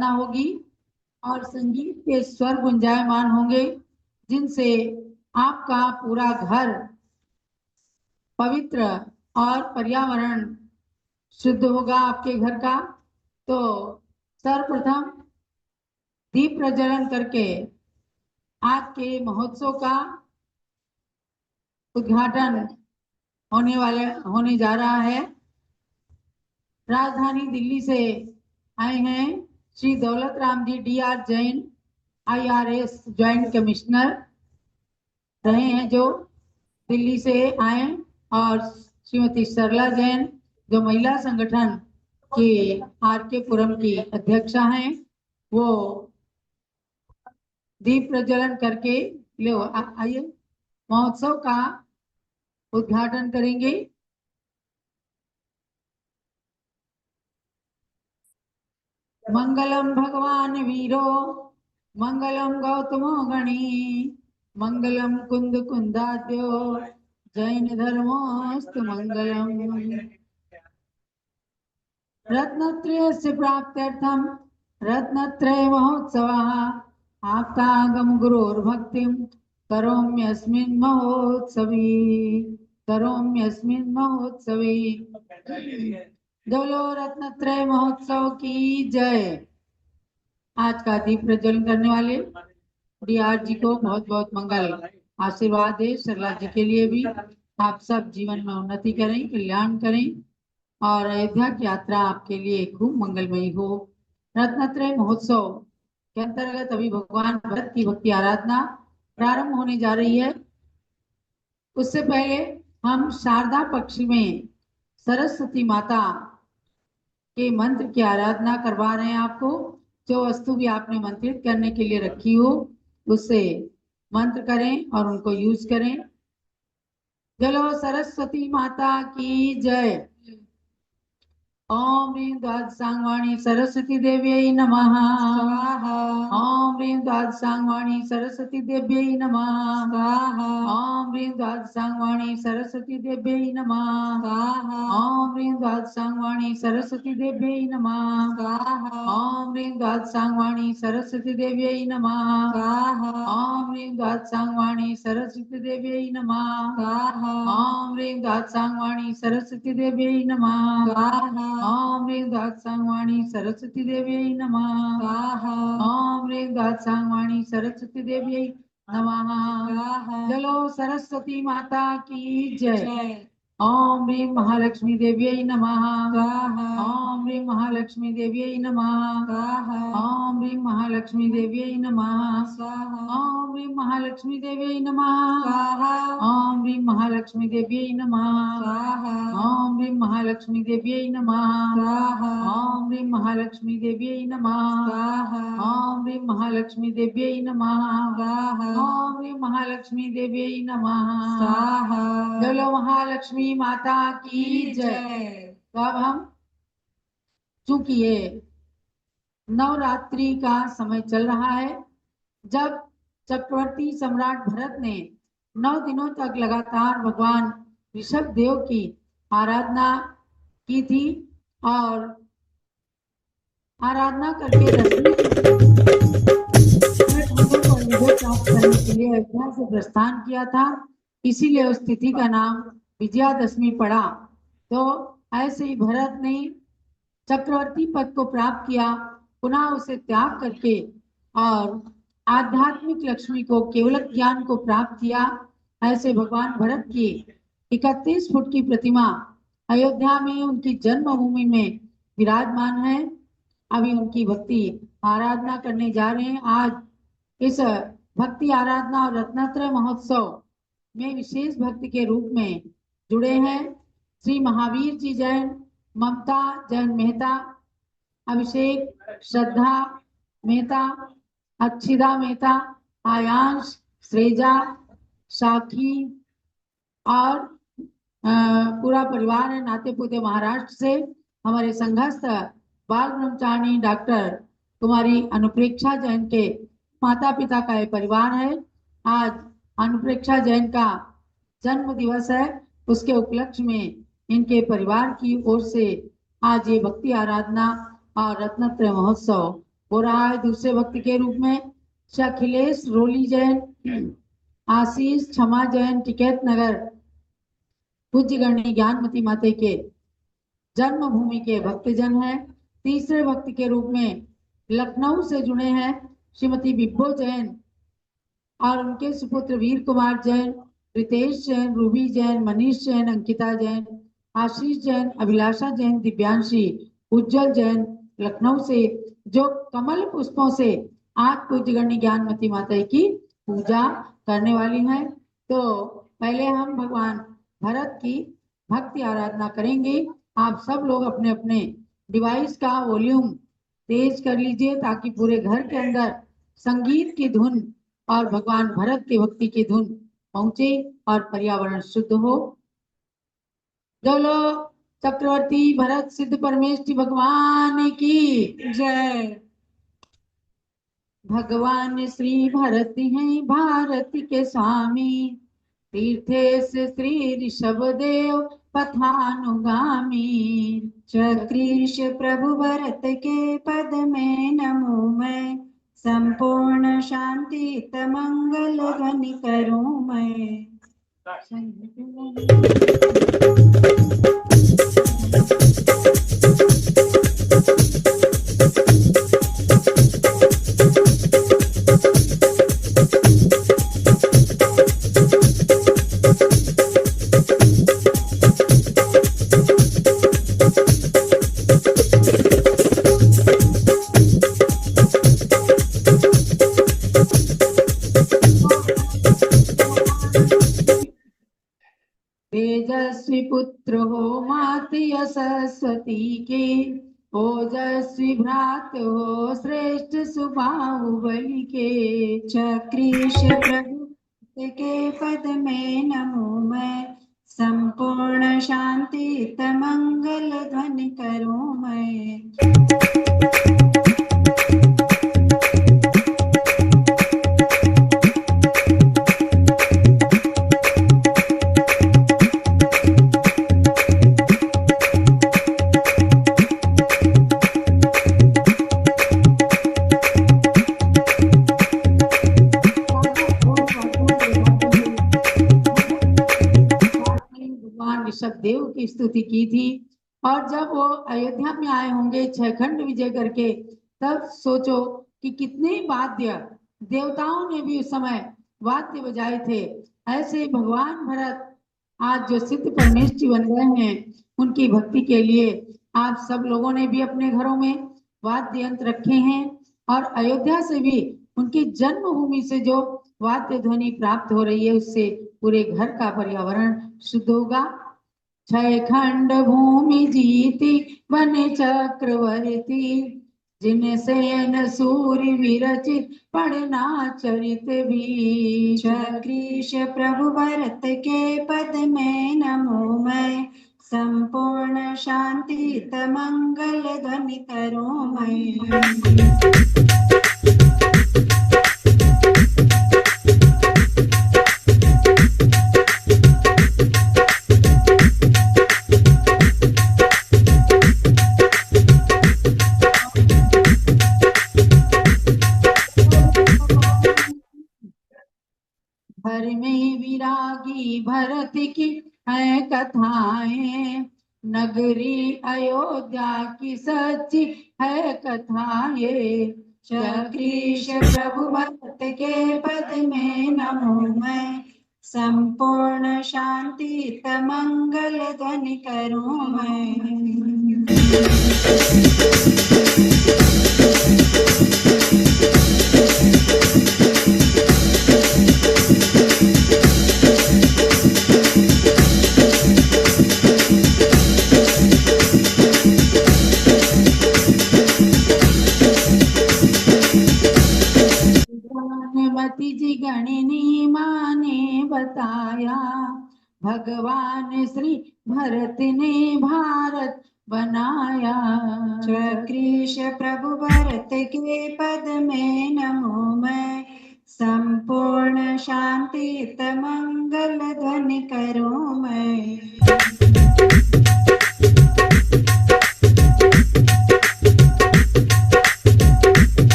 आराधना होगी और संगीत के स्वर गुंजायमान होंगे, जिनसे आपका पूरा घर पवित्र और पर्यावरण शुद्ध होगा आपके घर का। तो सर्वप्रथम दीप प्रज्वलन करके आज के महोत्सव का उद्घाटन होने जा रहा है। राजधानी दिल्ली से आए हैं Shri Daulat Ram ji DR Jain, IRS joint commissioner रहे हैं, जो दिल्ली से आए, और श्रीमती सरला जैन जो महिला संगठन के RK पुरम की अध्यक्षा हैं, वो दीप प्रज्वलन करके आइए महोत्सव का उद्घाटन करेंगे। मंगलम भगवान वीरो, मंगलम गौतमो गणी, मंगलम कुंद कुंदाद्यो, जैन धर्मोस्तु मंगलम। रत्नत्रयस्य प्राप्त्यर्थम रत्नत्रय महोत्सवः, आप्तागम गुरोर्भक्तिं करोम्यस्मिन् महोत्सवे, करोम्यस्मिन् महोत्सवे। बोलो रत्नत्रय महोत्सव की जय। आज का दीप प्रज्वलन करने वाले DR जी को बहुत बहुत मंगल आशीर्वाद है। सरला जी के लिए भी आप सब जीवन में उन्नति करें, कल्याण करें, और अयोध्या की यात्रा आपके लिए खूब मंगलमयी हो। रत्नत्रय महोत्सव के अंतर्गत अभी भगवान भरत की भक्ति आराधना प्रारंभ होने जा रही है। उससे पहले हम शारदा पक्ष में सरस्वती माता के मंत्र की आराधना करवा रहे हैं आपको। जो वस्तु भी आपने मंत्रित करने के लिए रखी हो, उससे मंत्र करें और उनको यूज करें। चलो सरस्वती माता की जय। ओम ह्रीं द्वादशांगवाणी सरस्वती देव्यै नमः। ओम ह्रीं द्वादशांगवाणी सरस्वती देव्यै नमः। ओम ह्रीं द्वादशांगवाणी सरस्वती देव्यै नमः। ओम ह्रीं द्वादशांगवाणी सरस्वती देव्यै नमः। ओम ह्रीं द्वादशांगवाणी सरस्वती देव्यै नमः। ओम ह्रीं द्वादशांगवाणी सरस्वती देव्यै नमः। ओम ह्रीं द्वादशांगवाणी सरस्वती देव्यै नमः। ओम ह्रीं द्वादशांगवाणी सरस्वती देव्यै नमः। ओम ह्रीं द्वादशांगवाणी सरस्वती देव्यै नमः। चलो सरस्वती माता की जय। ओम ह्रीं महालक्ष्मी देव्यै नमः। ओम ह्रीं महालक्ष्मी देव्यै नमः। ओम ह्रीं महालक्ष्मी देव्यै नमः। ओम ह्रीं महालक्ष्मी देव्यै नमः। ओम ह्रीं महालक्ष्मी देव्यै नमः। ओम ह्रीं महालक्ष्मी देव्यै नमः। ओम ह्रीं महालक्ष्मी देव्यै नमः। ओम ह्रीं महालक्ष्मी देव्यै नमः। ओम ह्रीं महालक्ष्मी देव्यै नमः। बोलो महालक्ष्मी माता की जय। तो अब हम, चूंकि ये नवरात्रि का समय चल रहा है, जब चक्रवर्ती सम्राट भरत ने 9 दिनों तक लगातार भगवान ऋषभ देव की आराधना की थी, और आराधना करके 10वीं प्राप्त करने के लिए अयोध्या से प्रस्थान किया था, इसीलिए उस तिथि का नाम विजयादशमी पड़ा। तो ऐसे ही भरत ने चक्रवर्ती पद को प्राप्त किया, पुनः उसे त्याग करके और आध्यात्मिक लक्ष्मी को, केवलक ज्ञान को प्राप्त किया। ऐसे भगवान भरत की 31 फुट की प्रतिमा अयोध्या में उनकी जन्मभूमि में विराजमान है। अभी उनकी भक्ति आराधना करने जा रहे हैं। आज इस भक्ति आराधना और रत्नत्रय महोत्सव में विशेष भक्ति के रूप में जुड़े हैं श्री महावीर जी जैन, ममता जैन मेहता, अभिषेक श्रद्धा मेहता, अक्षिदा मेहता, आयांश, श्रेजा, साखी और पूरा परिवार है। नाते पोते महाराष्ट्र से हमारे संघस्थ बाल ब्रह्मचारिणी डॉक्टर कुमारी अनुप्रेक्षा जैन के माता पिता का ये परिवार है। आज अनुप्रेक्षा जैन का जन्म दिवस है, उसके उपलक्ष्य में इनके परिवार की ओर से आज ये भक्ति आराधना और रत्नत्रय महोत्सव हो रहा है। दूसरे भक्त के रूप में श्री अखिलेश रोली जैन, आशीष क्षमा जैन, टिकैत नगर, पूज्य गणी ज्ञानमती माता के जन्मभूमि के भक्तजन हैं। तीसरे भक्त के रूप में लखनऊ से जुड़े हैं श्रीमती बिब्बो जैन और उनके सुपुत्र वीर कुमार जैन, रितेश जैन, रूबी जैन, मनीष जैन, अंकिता जैन, आशीष जैन, अभिलाषा जैन, दिव्यांशी, उज्जवल जैन लखनऊ से, जो कमल पुष्पों से आज पूज्य गणी ज्ञानमती माता की पूजा करने वाली हैं। तो पहले हम भगवान भरत की भक्ति आराधना करेंगे। आप सब लोग अपने अपने डिवाइस का वॉल्यूम तेज कर लीजिए ताकि पूरे घर के अंदर संगीत की धुन और भगवान भरत के भक्ति की धुन पहुंचे और पर्यावरण शुद्ध हो। बोलो चक्रवर्ती भरत सिद्ध परमेष्टि भगवान की जय। भगवान श्री भरत हैं भारत के स्वामी, तीर्थेश श्री ऋषभ देव पथानुगामी। चक्रीश प्रभु भरत के पद में नमो मैं, संपूर्ण शांति मंगल ध्वनि करूं मैं। तेजस्वी पुत्र हो मात यशस्वती के, ओजस्वी भ्रात हो श्रेष्ठ सुबाहुबली के। चक्रीश प्रभु के पद में नमो मैं, संपूर्ण शांति मंगल ध्वनि करूं मैं। ऋषभ देव की स्तुति की थी और जब वो अयोध्या में आए होंगे 6 खंड विजय करके, तब सोचो कि कितने वाद्य देवताओं ने भी उस समय वाद्य बजाए थे। ऐसे भगवान भरत आज जो सिद्ध परमेष्टि बन गए हैं, उनकी भक्ति के लिए आप सब लोगों ने भी अपने घरों में वाद्य यंत्र रखे हैं और अयोध्या से भी उनकी जन्मभूमि से जो वाद्य ध्वनि प्राप्त हो रही है, उससे पूरे घर का पर्यावरण शुद्ध होगा। 6 खंड भूमि जीती बने चक्रवर्ती, जिन सेन सूर्य विरचित पढ़ना चरित भी। चक्रीश प्रभु भरत के पद में नमो मैं, संपूर्ण शांति मंगल ध्वनि करूं मैं। घर में विरागी भरत की है कथाएं, नगरी अयोध्या की सच्ची है कथाएं। चक्रीश प्रभु भरत के पद में नमो मैं, संपूर्ण शांति मंगल ध्वनि करूं मैं। मती जी गणिनी माँ ने बताया, भगवान श्री भरत ने भारत बनाया। चक्रीश प्रभु भरत के पद में नमो मैं, संपूर्ण शांति मंगल ध्वनि करूं मैं।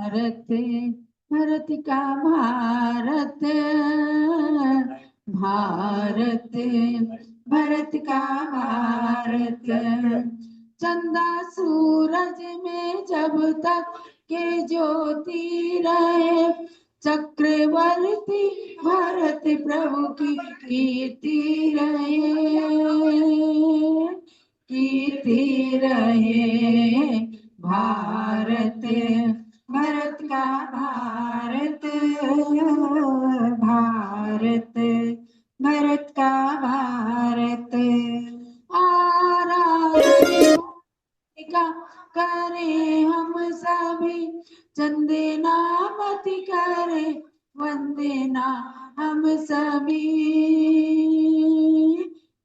भारत भारत का भारत भारत भारत का भारत चंदा सूरज में जब तक के ज्योति रहे चक्रवर्ती भारत प्रभु की कीर्ति रहे कीर्ति रहे भारत भारत का भारत भारत भारत का भारत आराधना करें हम सभी चंदे नामति करे वंदना हम सभी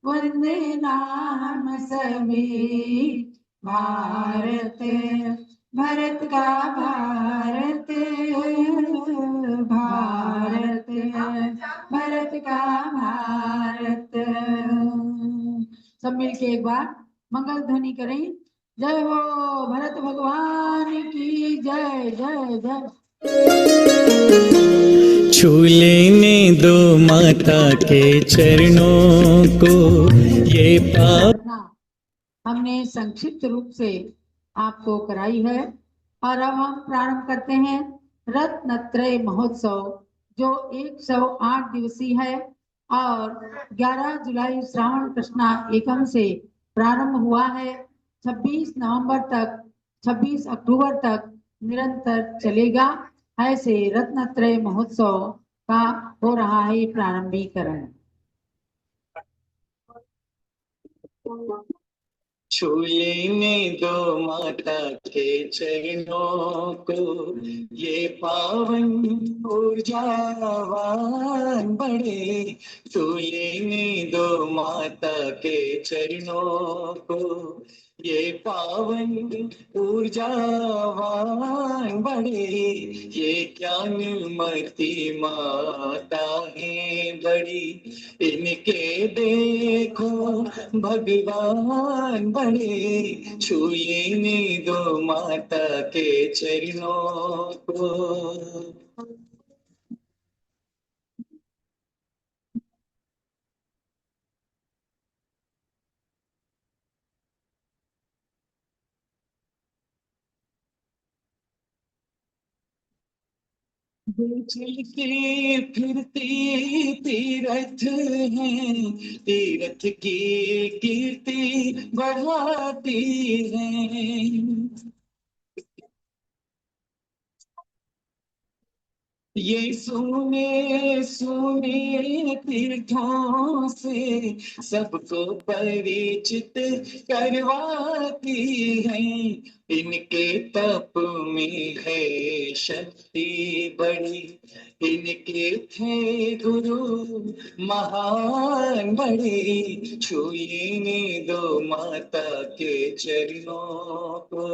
वंदे नाम सभी भारत भारत का भारत भारत भारत का भारत सब मिलके एक बार मंगल ध्वनि करें जय हो भरत भगवान की जय जय जय छू लेने दो माता के चरणों को ये प्रार्थना हमने संक्षिप्त रूप से आपको कराई है और अब हम प्रारंभ करते हैं रत्नत्रय महोत्सव जो 108 दिवसीय है और 11 जुलाई श्रावण कृष्णा एकम से प्रारंभ हुआ है 26 नवंबर तक 26 अक्टूबर तक निरंतर चलेगा ऐसे रत्नत्रय महोत्सव का हो रहा है प्रारंभीकरण छू लेने दो माता के चरणों को ये पावन ऊर्जावान बड़े छू लेने दो माता के चरणों को ये पावन ऊर्जावान बड़े ये ज्ञानमती माता है बड़ी इनके देखो भगवान बड़े छू लेने दो माता के चरणों को चलते फिरते तीरथ हैं तीरथ की कीर्ति बढ़ाती हैं ये सुने सुने तीर्थों से सबको परिचित करवाती हैं इनके तप में है शक्ति बड़ी इनके थे गुरु महान बड़े छू लेने दो माता के चरणों को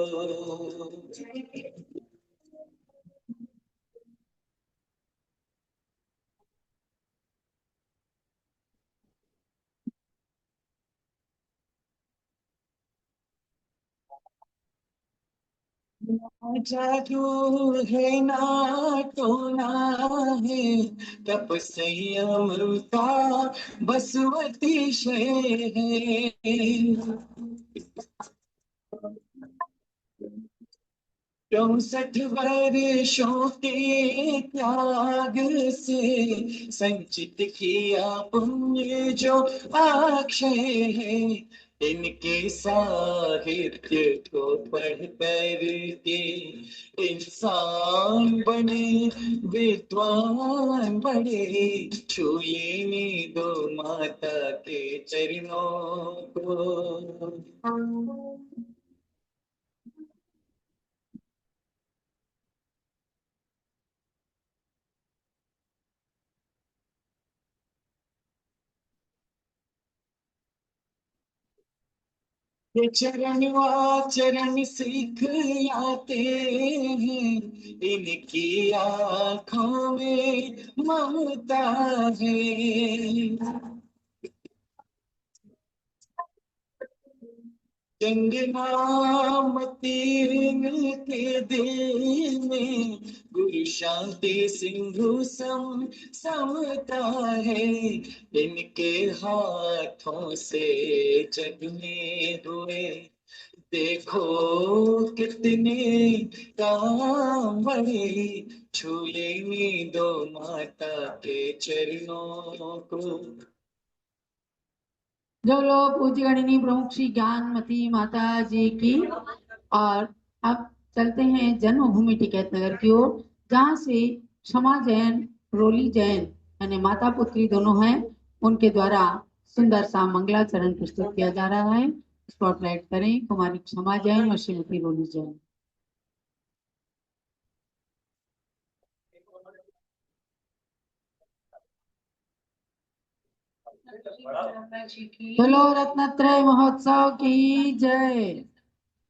जादू है ना टोना है तप संयमता बसवती शय है 64 वर्षों के त्याग से संचित किया पुण्य जो अक्षय है इनके साहित्य को पढ़ कर के इंसान बने विद्वान बड़े छू लेने दो माता के चरणों को ये चरण आचरण सीख आते हैं इनकी आंखों में ममता है कंगना तीर के दिल में गुरु शांति सिंधु समता है। इनके हाथों से जगने हुए देखो कितने काम बड़े, छू लेंगे दो माता के चरणों को। जो लोग पूज्य गणिनी प्रमुख श्री ज्ञानमती माता जी की। और अब चलते हैं जन्मभूमि टिकैत नगर की ओर, जहाँ से क्षमा जैन, रोली जैन यानी माता पुत्री दोनों हैं, उनके द्वारा सुंदर सा मंगलाचरण प्रस्तुत किया जा रहा है। स्पॉटलाइट करें कुमारी क्षमा जैन और श्रीमती रोली जैन। बोलो रत्नत्रय महोत्सव की जय।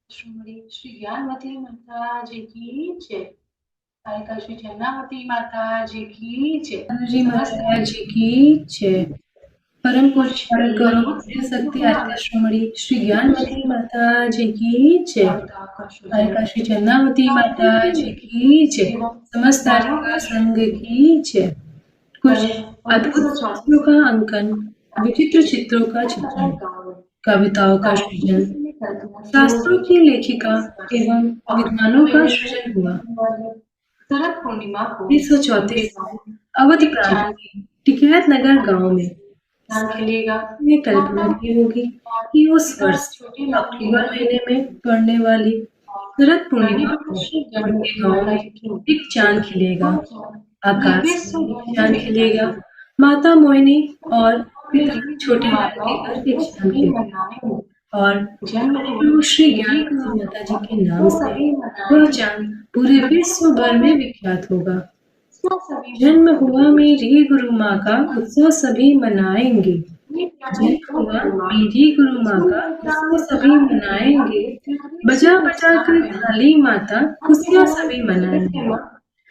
श्री ज्ञानमती माता जी की जय। सारिका श्री जन्नावती माता जी की जय। जी माता जी की जय। परम पुरुष करो शक्ति आद्य श्रोमणी श्री ज्ञानमती माता जी की जय। सारिका श्री जन्नावती माता जी की जय। समस्त तारिका संघ की जय। कुछ अद्भुत चित्रों का अंकन, विचित्र चित्रों का चित्रण, कविताओं का सृजन, शास्त्रों की लेखिका एवं विद्वानों का सृजन हुआ। शरद पूर्णिमा को 1934 अवध प्रांत के टिकैत नगर गांव में ने कल्पना की होगी कि उस वर्ष अक्टूबर महीने में पड़ने वाली शरद पूर्णिमा को उनके गांव में एक चांद खिलेगा। आकाश में चांद खिलेगा। माता मोहिनी और पिता की छोटी लड़की पर एक चांद खिलेगा और प्रभु श्री ज्ञानमती माता जी के नाम से वह चांद पूरे विश्व भर में विख्यात होगा। जन्म हुआ मेरी गुरु माँ का उत्सव सभी मनाएंगे। जन्म हुआ मेरी गुरु माँ का उत्सव सभी मनाएंगे। बजा बजा कर थाली माता खुशियाँ सभी मनाएंगे।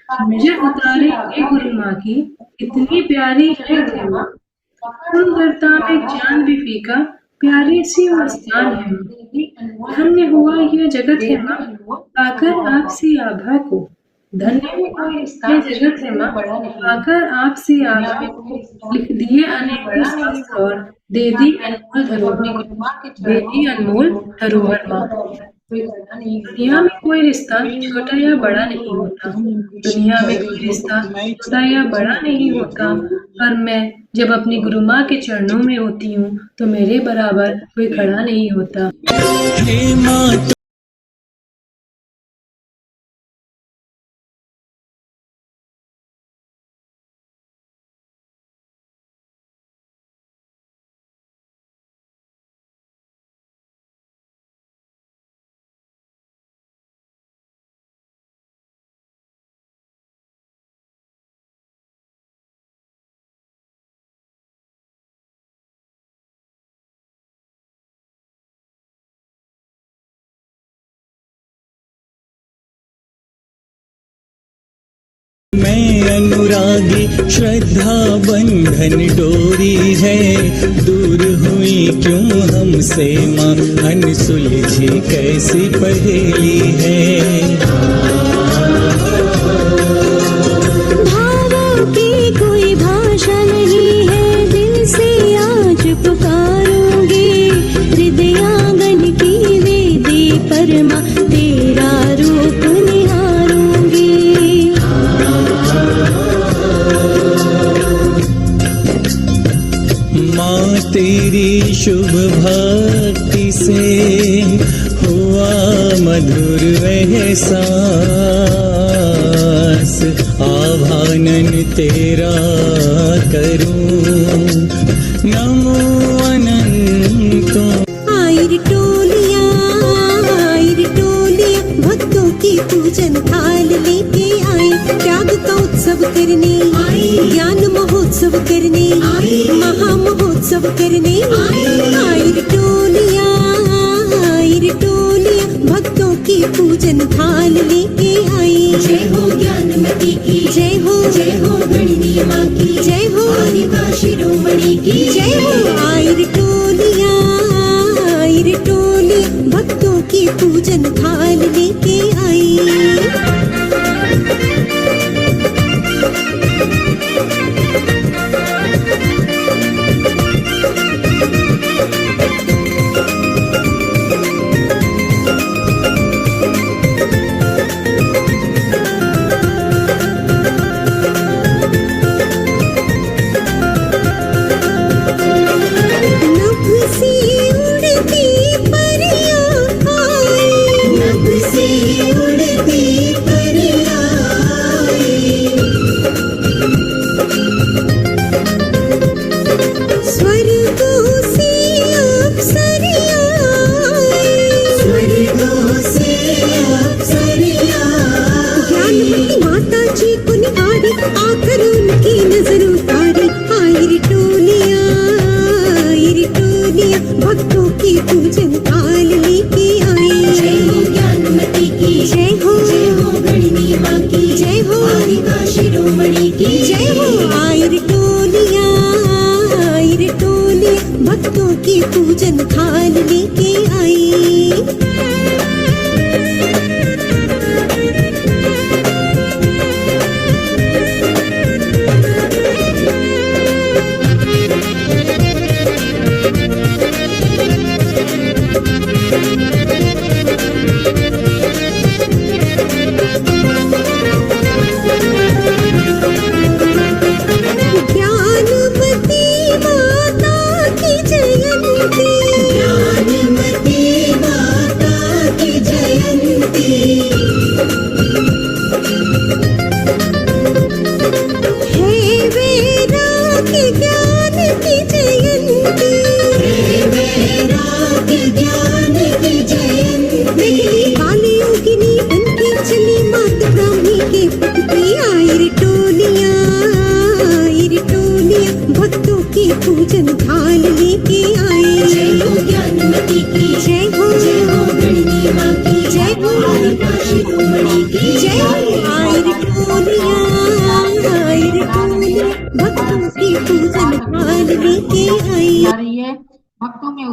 नजर उतारे ये गुरु माँ की इतनी प्यारी है गुरु माँ। सुंदरता में चांद भी फीका प्यारी सी मुस्कान है माँ। धन्य हुआ यह जगत है माँ पाकर आपसी आभा को। धन्य हुआ यह जगत है माँ पाकर आपसी आभा को। लिख दिए अनेक शास्त्र और दे दी अनमोल धरोहर माँ। दुनिया में कोई रिश्ता छोटा या बड़ा नहीं होता। दुनिया में कोई रिश्ता छोटा या बड़ा नहीं होता। पर मैं जब अपनी गुरु माँ के चरणों में होती हूँ तो मेरे बराबर कोई खड़ा नहीं होता। मैं अनुरागी श्रद्धा बंधन डोरी है, दूर हुई क्यों हमसे माँ अनसुलझी कैसी पहेली है। भावों की कोई भाषा नहीं है, दिल से आज पुकारूंगी। हृदयांगन की वेदी पर माँ तेरा रूप निहारूंगी। माँ तेरी शुभ भक्ति से हुआ मधुर एहसास, आभानन तेरा करूं नमो अनंतो। आइर टोलिया भक्तों की पूजन थाल लेके आई। त्याग का उत्सव करने आई, ज्ञान महोत्सव करने आई, महा महोत्सव करने आइर टोलिया भक्तों की पूजन थाल लेके आई। जय हो ज्ञानमती की जय हो गणिनी माँ की जय हो, सारिका शिरोमणि की जय हो। आइर टोलिया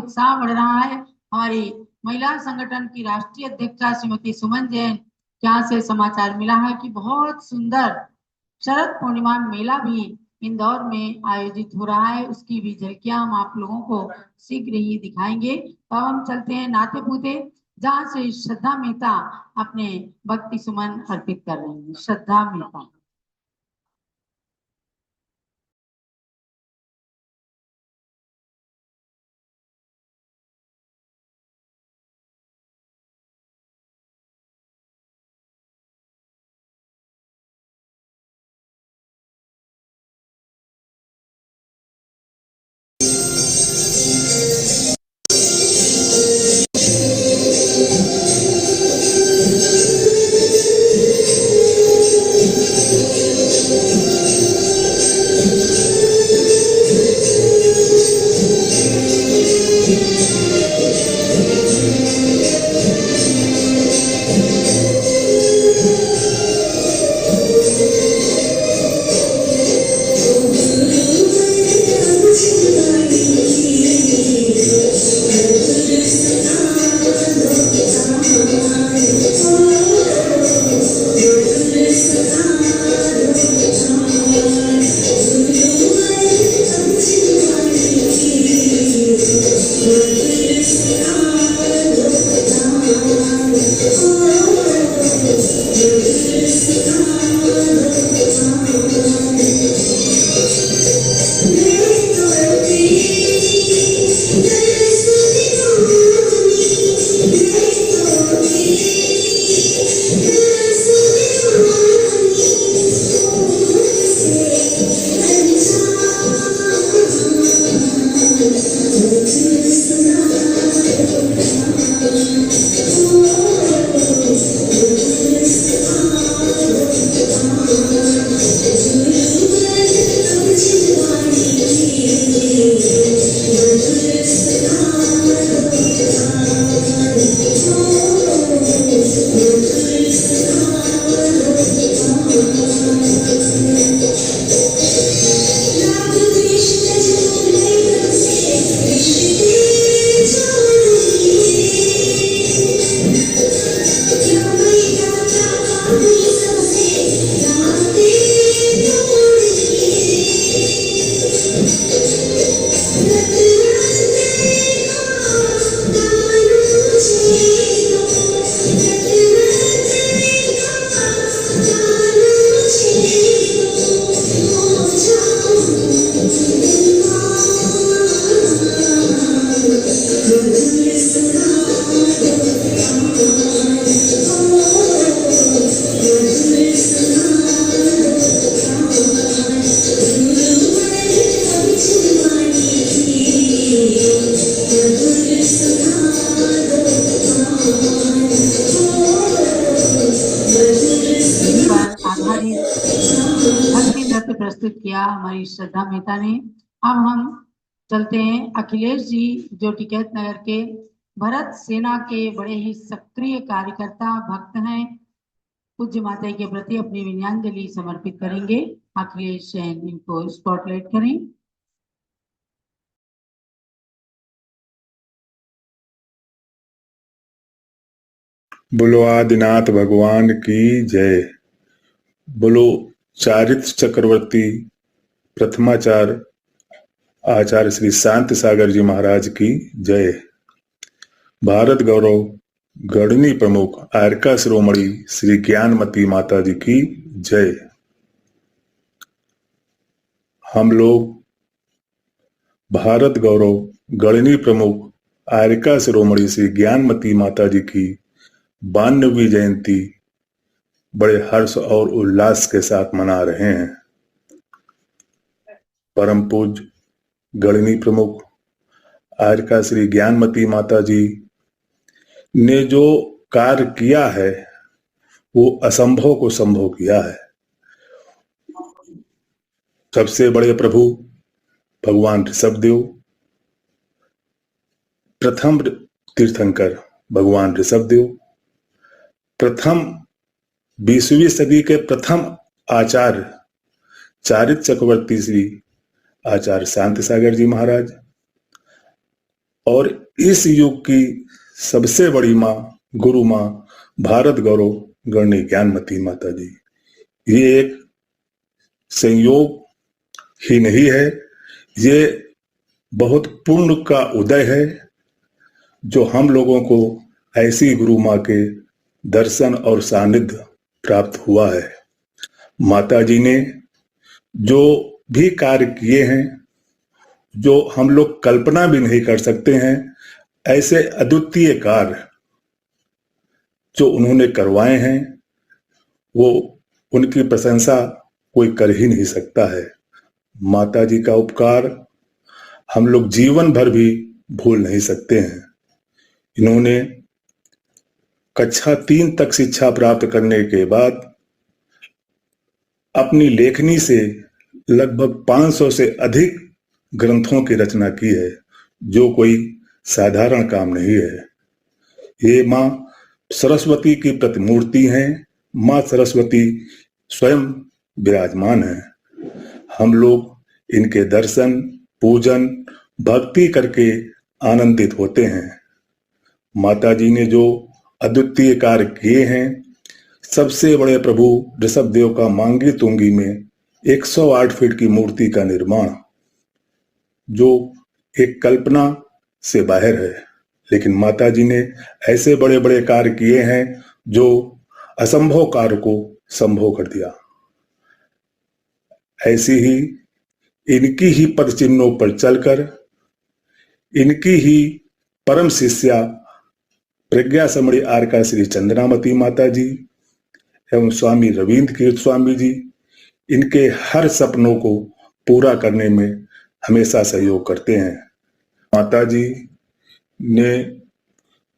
उत्साह बढ़ रहा है। हमारी महिला संगठन की राष्ट्रीय अध्यक्षा श्रीमती सुमन जैन यहाँ से समाचार मिला है कि बहुत सुंदर शरद पूर्णिमा मेला भी इंदौर में आयोजित हो रहा है, उसकी भी झलकियां हम आप लोगों को शीघ्र ही दिखाएंगे। तो हम चलते हैं नाते पूते, जहाँ से श्रद्धा मेहता अपने भक्ति सुमन अर्पित कर रही हैं। श्रद्धा मेहता। भक्ति नृत्य प्रस्तुत किया हमारी श्रद्धा मेहता ने। अब हम चलते हैं अखिलेश जी, जो टिकैत नगर के भरत सेना के बड़े ही सक्रिय कार्यकर्ता भक्त हैं, पूज्य माता के प्रति अपनी विनयान्जलि समर्पित करेंगे। अखिलेश जैन इनको स्पॉटलाइट करें। बोलो आदिनाथ भगवान की जय। बोलो चारित्र चक्रवर्ती प्रथमाचार्य आचार्य श्री शांति सागर जी महाराज की जय। भारत गौरव गणनी प्रमुख आर्का शिरोमणि श्री ज्ञानमती माता जी की जय। हम लोग भारत गौरव गणनी प्रमुख आर्का शिरोमणि श्री ज्ञानमती माता जी की 92वीं जयंती बड़े हर्ष और उल्लास के साथ मना रहे हैं। परम पूज्य गणनी प्रमुख आर्का श्री ज्ञानमती माता जी ने जो कार्य किया है वो असंभव को संभव किया है। सबसे बड़े प्रभु भगवान ऋषभदेव, प्रथम तीर्थंकर भगवान ऋषभदेव, प्रथम 20वीं सदी के प्रथम आचार्य चारित्र चक्रवर्ती श्री आचार्य शांति सागर जी महाराज, और इस युग की सबसे बड़ी माँ, गुरु माँ, भारत गौरव गणनी ज्ञानमती माता जी। ये एक संयोग ही नहीं है, ये बहुत पुण्य का उदय है जो हम लोगों को ऐसी गुरु माँ के दर्शन और सानिध्य प्राप्त हुआ है। माता जी ने जो भी कार्य किए हैं, जो हम लोग कल्पना भी नहीं कर सकते हैं, ऐसे अद्वितीय कार्य जो उन्होंने करवाए हैं, वो उनकी प्रशंसा कोई कर ही नहीं सकता है। माता जी का उपकार हम लोग जीवन भर भी भूल नहीं सकते हैं। इन्होंने कक्षा 3 तक शिक्षा प्राप्त करने के बाद अपनी लेखनी से लगभग 500 से अधिक ग्रंथों की रचना की है, जो कोई साधारण काम नहीं है। ये माँ सरस्वती की प्रतिमूर्ति हैं। माँ सरस्वती स्वयं विराजमान है। हम लोग इनके दर्शन, पूजन, भक्ति करके आनंदित होते हैं। माता जी ने जो अद्वितीय कार्य किए हैं, सबसे बड़े प्रभु ऋषभदेव का मांगी तुंगी में 108 फीट की मूर्ति का निर्माण, जो एक कल्पना से बाहर है, लेकिन माता जी ने ऐसे बड़े बड़े कार्य किए हैं जो असंभव कार्य को संभव कर दिया। ऐसी ही इनकी ही पद चिन्हों पर चलकर इनकी ही परम शिष्या प्रज्ञा समणी आरका श्री चंद्रामती माता जी एवं स्वामी रविंद्र कीर्त स्वामी जी इनके हर सपनों को पूरा करने में हमेशा सहयोग करते हैं। माता जी ने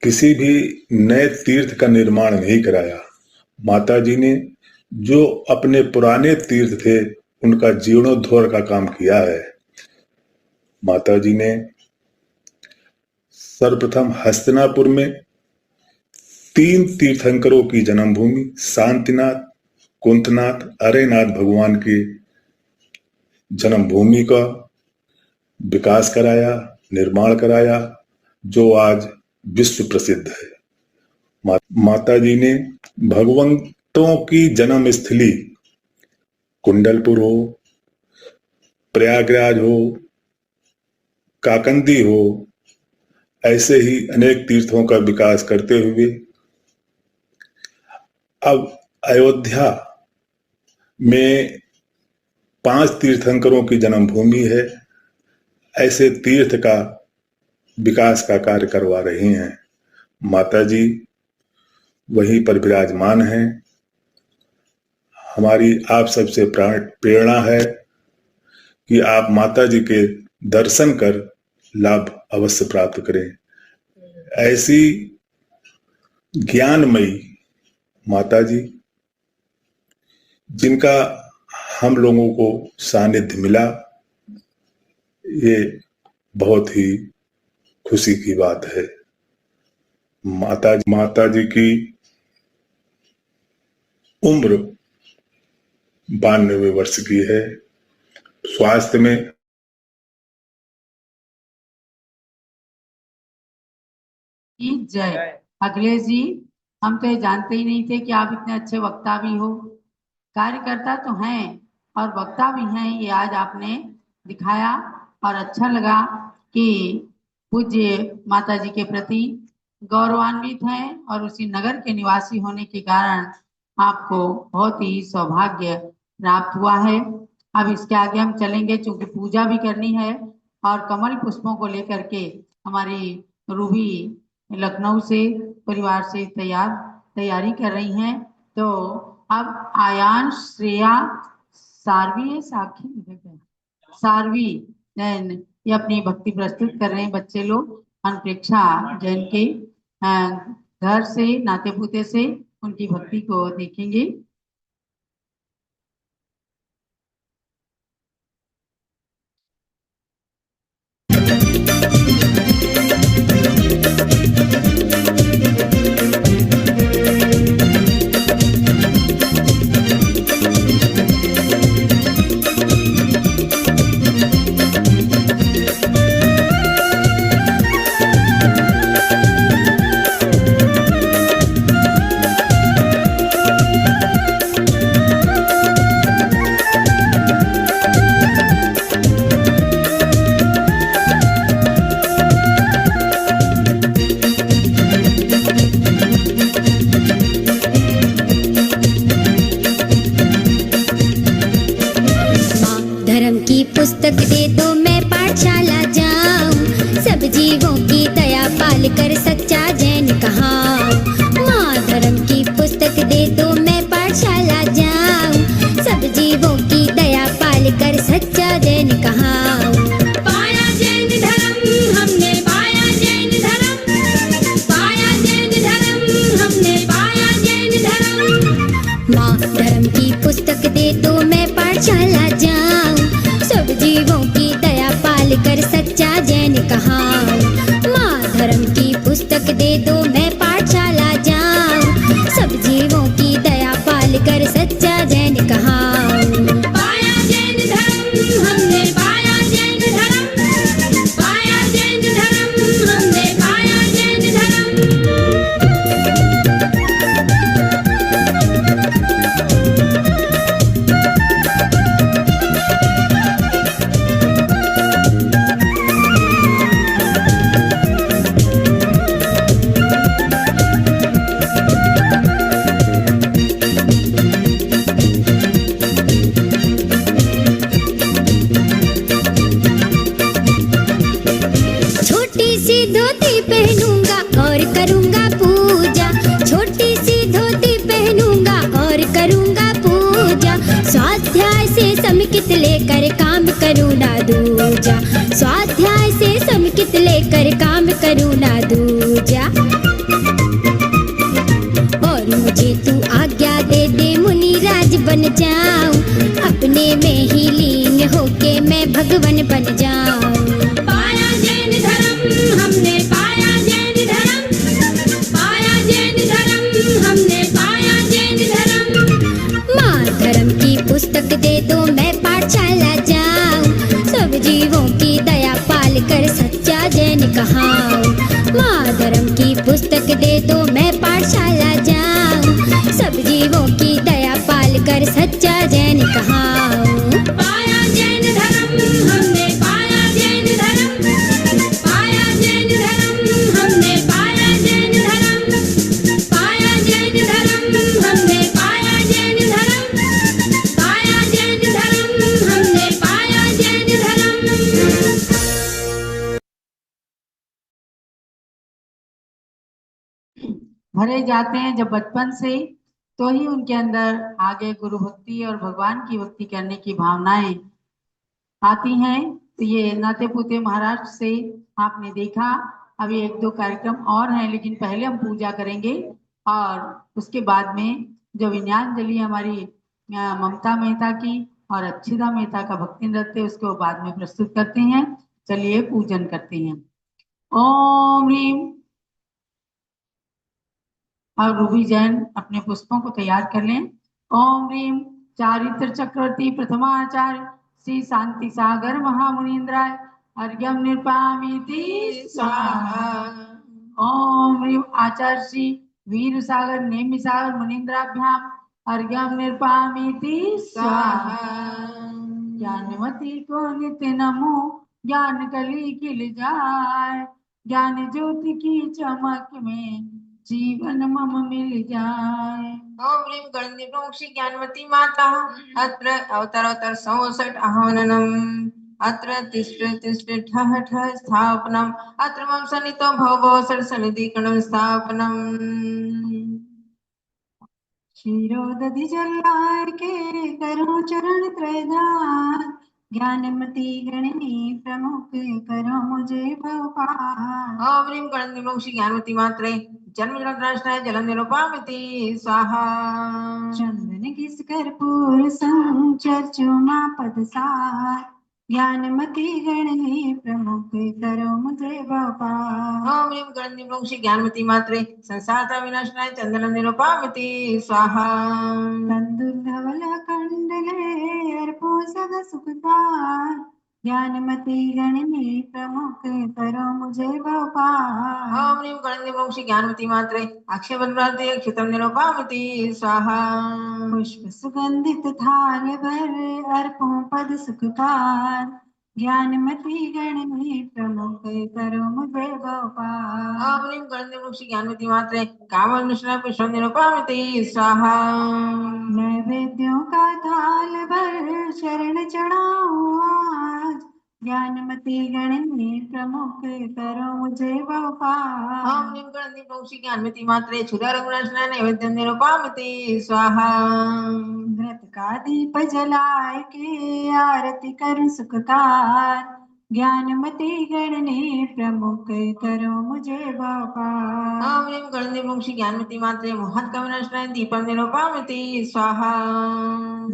किसी भी नए तीर्थ का निर्माण नहीं कराया। माता जी ने जो अपने पुराने तीर्थ थे उनका जीर्णोद्धार का काम किया है। माता जी ने सर्वप्रथम हस्तिनापुर में 3 तीर्थंकरों की जन्मभूमि शांतिनाथ, कुंतनाथ, अरेनाथ भगवान की जन्मभूमि का विकास कराया, निर्माण कराया, जो आज विश्व प्रसिद्ध है। माता जी ने भगवंतों की जन्म स्थली कुंडलपुर हो, प्रयागराज हो, काकंदी हो, ऐसे ही अनेक तीर्थों का विकास करते हुए अब अयोध्या में 5 तीर्थंकरों की जन्मभूमि है। ऐसे तीर्थ का विकास का कार्य करवा रही हैं। माता जी वहीं पर विराजमान हैं। हमारी आप सबसे प्रेरणा है कि आप माता जी के दर्शन कर लाभ अवश्य प्राप्त करें। ऐसी ज्ञानमयी माता जी जिनका हम लोगों को सानिध्य मिला, ये बहुत ही खुशी की बात है। माता जी की उम्र 92 वर्ष की है। स्वास्थ्य में जय। अखिलेश जी, हम तो ये जानते ही नहीं थे कि आप इतने अच्छे वक्ता भी हो। कार्यकर्ता तो हैं और वक्ता भी हैं, ये आज आपने दिखाया और अच्छा लगा कि पूज्य माता जी के प्रति गौरवान्वित हैं और उसी नगर के निवासी होने के कारण आपको बहुत ही सौभाग्य प्राप्त हुआ है। अब इसके आगे हम चलेंगे, चूंकि पूजा भी करनी है और कमल पुष्पों को लेकर के हमारी रूबी लखनऊ से परिवार से तैयारी कर रही हैं। तो अब आयांश, श्रेया, सारवी, सारवी ये अपनी भक्ति प्रस्तुत कर रहे हैं। बच्चे लोग अनप्रेक्षा जैन के घर से, नाते पोते से उनकी भक्ति को देखेंगे। पुस्तक दे दो मैं पाठशाला जाऊं, सब जीवों की दया पाल कर सच्चा जैन कहाऊं। माँ धर्म की पुस्तक दे दो मैं पाठशाला जाऊं, सब जीवों की दया पाल कर सच्चा जैन कहाऊं। पाया जैन धर्म हमने, पाया जैन धर्म, पाया जैन धर्म हमने, पाया जैन धर्म। माँ धर्म की पुस्तक दे दो मैं पाठशाला जाऊं, सब जीवों की दया पाल कर सच्चा जैन कहाऊं। माँ धर्म की पुस्तक दे दो मैं पाठशाला जाऊं, सब जीवों की दया पाल कर सच्चा जैन कहाऊं। पाया जैन धर्म हमने, पाया जैन धर्म, पाया जैन धर्म हमने, पाया जैन धर्म। छोटी सी धोती पहनूंगा और करूंगा पूजा, छोटी सी धोती पहनूंगा और करूंगा पूजा। स्वाध्याय से समिकित लेकर काम करूँ ना दूजा, स्वाध्याय से समिकित लेकर काम करूँ ना दूजा। और मुझे तू आज्ञा दे दे मुनि राज बन जाऊं, अपने में ही लीन होके मैं भगवन बन जाऊं। पाया जैन धर्म हमने, पाया जैन धर्म, पाया जैन धर्म हमने, पाया जैन धर्म। माँ धर्म की पुस्तक दे दो मैं पाठशाला जाऊं, सब जीवों की दया पाल कर सच्चा जैन कहाऊं। माँ धर्म की पुस्तक दे दो मैं पाठशाला जाऊं, सब जीवों की दया पाल कर सच्चा जैन कहाऊं। पाया जैन धर्म हमने, पाया जैन धर्म, पाया जैन धर्म हमने, पाया जैन धर्म, पाया जैन धर्म हमने, पाया जैन धर्म, पाया जैन धर्म हमने, पाया जैन धर्म। भरे जाते हैं जब बचपन से, तो ही उनके अंदर आगे गुरु भक्ति और भगवान की भक्ति करने की भावनाएं आती हैं। तो ये नाते पुते महाराष्ट्र से आपने देखा। अभी एक दो कार्यक्रम और हैं, लेकिन पहले हम पूजा करेंगे और उसके बाद में जो विन्यांजलि हमारी ममता मेहता की और अच्छिदा मेहता का भक्ति नृत्य उसको बाद में प्रस्तुत करते हैं। चलिए पूजन करते हैं। ओम ह्रीम। और रूबी जैन अपने पुष्पों को तैयार कर लें। ओम ह्रीम चारित्र चक्रवर्ती प्रथमाचार्य श्री शांति सागर महामुनीन्द्राय अर्घ्यम निर्पामीति स्वाहा। ओम ह्रीम आचार्य श्री वीर सागर नेमि सागर मुनीन्द्राभ्याम अर्घ्यम निर्पामीति स्वाहा। ज्ञानवती को नित्य नमो, ज्ञान कली खिल जाए, ज्ञान ज्योति की चमक में जीवन मम मिल जाए। ओम ह्रीं गणनिर्मोक्षि ज्ञानवती माता अत्र अवतरोत्तर 64 आह्वाननम् अत्र तिष्ठ ठः ठः स्थापनम् अत्र मम सन्निधौ भव सन्निधिकरणं स्थापनम्। क्षीरोदधि जलाय के करो चरण त्रयदान, ज्ञानमती गणनी प्रमुख करो मुझे भवपार। ओम ह्रीं गणनिर्मोक्षि ज्ञानवती मात्रे जन्म जलद्राष्टाय जलम निरूपामिति स्वाहा। चंदन किस कर्पूर संचर्चो मां पदसार, ज्ञानमती गणनी प्रमुख करो मुझे भवपार। ओम ह्रीं गणनिर्मोक्षि ज्ञानवती मात्रे संसार विनाशनाय चंदन निरूपामिति स्वाहा। तंदुल धवल कंडले अर्पो सदा सुखदार, ज्ञानमती गणनी प्रमुख करो मुझे भवपार। ओम ह्रीं गणनिर्मोक्षि ज्ञानवती मात्रे अक्षय बलराते अक्षितम निरूपामिति स्वाहा। पुष्प सुगंधित थाल भर अर्पो पद सुखपार, ज्ञानमती गणनी प्रमुख करो मुझे भवपार। ओम ह्रीं गणनिर्मोक्षि ज्ञानवती मात्रे कामल मिश्रा पुष्पम निरूपामिति स्वाहा। नैवेद्यों का थाल भर शरण चढ़ाऊं आज, ज्ञानमती गणनी प्रमुख करो मुझे गोपाल। ओम ह्रीं गणनी प्रमुख ज्ञानमती मात्रे क्षुधा रघुनाशना नैवेद्य निरुपामते स्वाहा। घृत का दीप जलाए के आरती कर सुखकार, ज्ञानमती गणनी प्रमुख करो मुझे गोपाल। ओम ह्रीं गणनी प्रमुख ज्ञानमती मात्रे मोहत कवनाशना दीपम निरुपामते स्वाहा।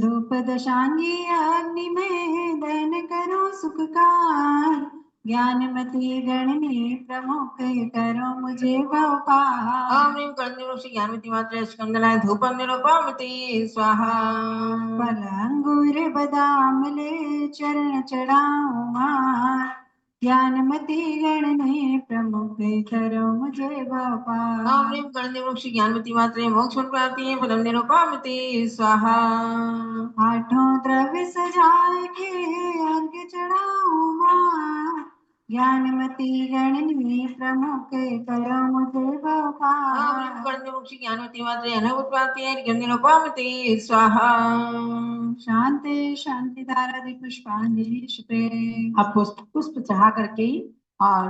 धूप दशांगी अग्नि में दहन करो सुखकार, ज्ञानमती गणनी प्रमुख करो मुझे गोपाल। ओम ह्रीं गणनी प्रमुख ज्ञानमती मात्रे स्कंदनाय धूपम निरुपामते स्वाहा। फल अंगूर बदाम ले चरण चढ़ाऊं मार, ज्ञानमती गणनी प्रमुख करो मुझे गोपाल। ओम ह्रीं गणनी प्रमुख ज्ञानमती मात्रे मोक्ष प्राप्ति फलम निरुपामते स्वाहा। आठों द्रव्य सजाए के अर्घ्य चढ़ाऊं मार, ज्ञानमती गणनी प्रमुख करो मुझे गोपाल। ओम ह्रीं गणनी प्रमुख ज्ञानमती मात्रे अनंत प्राप्ति निरुपामते स्वाहा। शांति शांति धारा दि पुष्पांजलि शुभे। अब पुष्प चढ़ा करके और